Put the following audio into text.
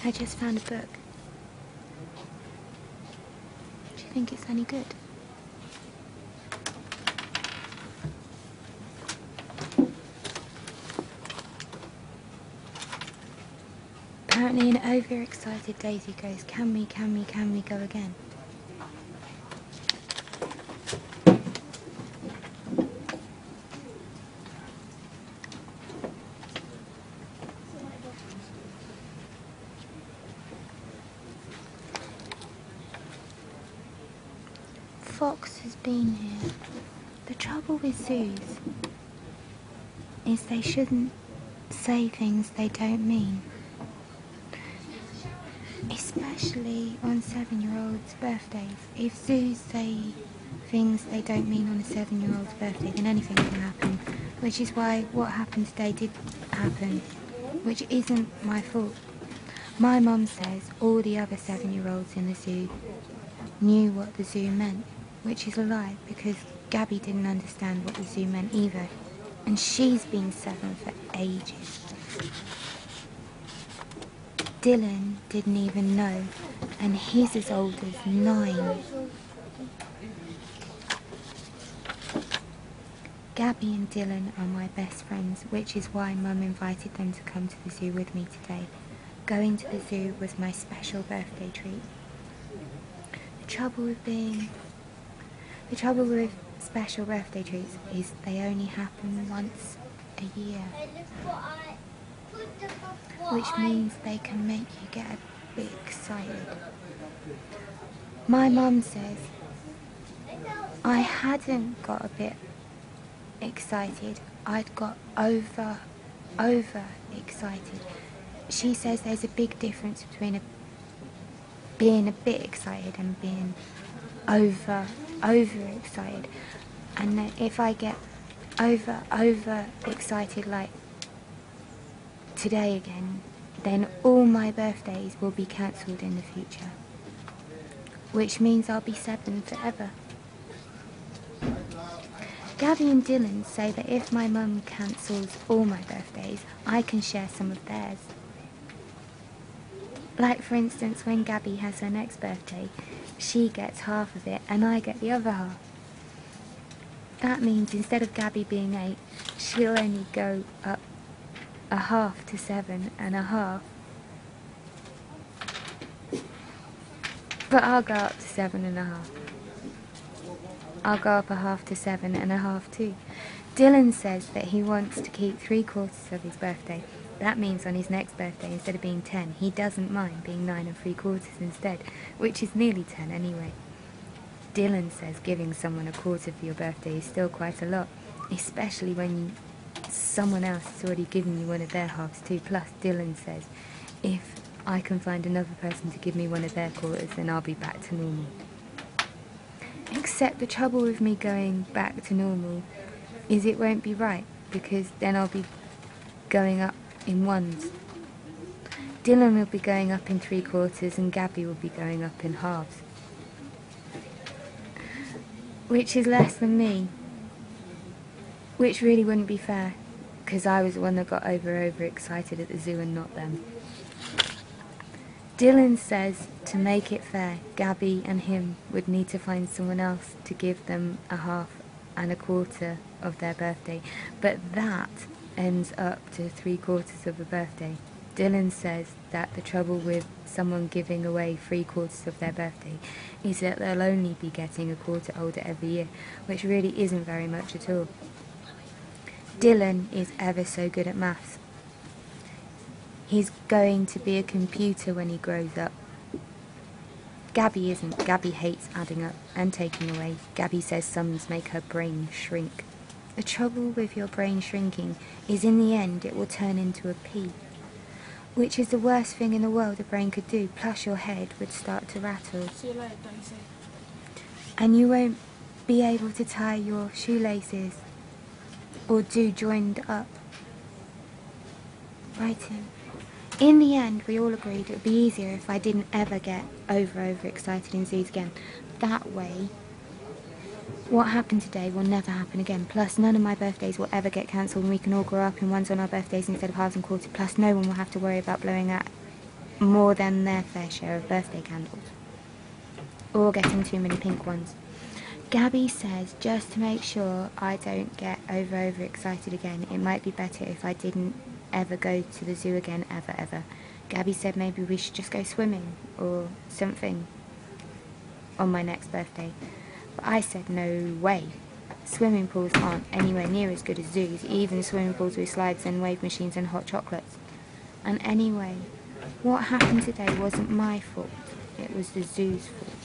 I just found a book. Do you think it's any good? Apparently an overexcited Daisy goes, can we go again? Fox has been here. The trouble with zoos is they shouldn't say things they don't mean. Especially on 7-year-olds' birthdays. If zoos say things they don't mean on a 7-year-old's birthday, then anything can happen. Which is why what happened today did happen, which isn't my fault. My mum says all the other 7-year-olds in the zoo knew what the zoo meant, which is a lie, because Gabby didn't understand what the zoo meant either. And she's been 7 for ages. Dylan didn't even know, and he's as old as 9. Gabby and Dylan are my best friends, which is why Mum invited them to come to the zoo with me today. Going to the zoo was my special birthday treat. The trouble with special birthday treats is they only happen once a year. Which means they can make you get a bit excited. My mum says I hadn't got a bit excited, I'd got over excited. She says there's a big difference between being a bit excited and being over excited. And that if I get over excited like today again, then all my birthdays will be cancelled in the future, which means I'll be 7 forever. Gabby and Dylan say that if my mum cancels all my birthdays, I can share some of theirs. Like for instance, when Gabby has her next birthday, she gets half of it and I get the other half. That means instead of Gabby being 8, she'll only go up a half to 7 and a half. But I'll go up to 7 and a half. I'll go up a half to 7 and a half too. Dylan says that he wants to keep 3/4 of his birthday. That means on his next birthday, instead of being 10, he doesn't mind being 9 3/4 instead, which is nearly 10 anyway. Dylan says giving someone a quarter for your birthday is still quite a lot, especially when someone else has already given you one of their halves too. Plus, Dylan says if I can find another person to give me one of their quarters, then I'll be back to normal. Except the trouble with me going back to normal is it won't be right, because then I'll be going up in ones. Dylan will be going up in 3/4 and Gabby will be going up in halves. Which is less than me. Which really wouldn't be fair, because I was the one that got overexcited at the zoo and not them. Dylan says to make it fair, Gabby and him would need to find someone else to give them a half and a quarter of their birthday, but that ends up to 3/4 of a birthday. Dylan says that the trouble with someone giving away 3/4 of their birthday is that they'll only be getting a quarter older every year, which really isn't very much at all. Dylan is ever so good at maths. He's going to be a computer when he grows up. Gabby isn't. Gabby hates adding up and taking away. Gabby says sums make her brain shrink. The trouble with your brain shrinking is in the end it will turn into a pea, which is the worst thing in the world a brain could do, plus your head would start to rattle. See you later, Daisy. And you won't be able to tie your shoelaces or do joined up writing. In the end, we all agreed it would be easier if I didn't ever get overexcited in zoos again. That way, what happened today will never happen again. Plus, none of my birthdays will ever get cancelled and we can all grow up in ones on our birthdays instead of halves and quarters. Plus, no one will have to worry about blowing out more than their fair share of birthday candles, or getting too many pink ones. Gabby says, just to make sure I don't get overexcited again, it might be better if I didn't ever go to the zoo again, ever. Gabby said maybe we should just go swimming or something on my next birthday. But I said no way. Swimming pools aren't anywhere near as good as zoos, even swimming pools with slides and wave machines and hot chocolates. And anyway, what happened today wasn't my fault, it was the zoo's fault.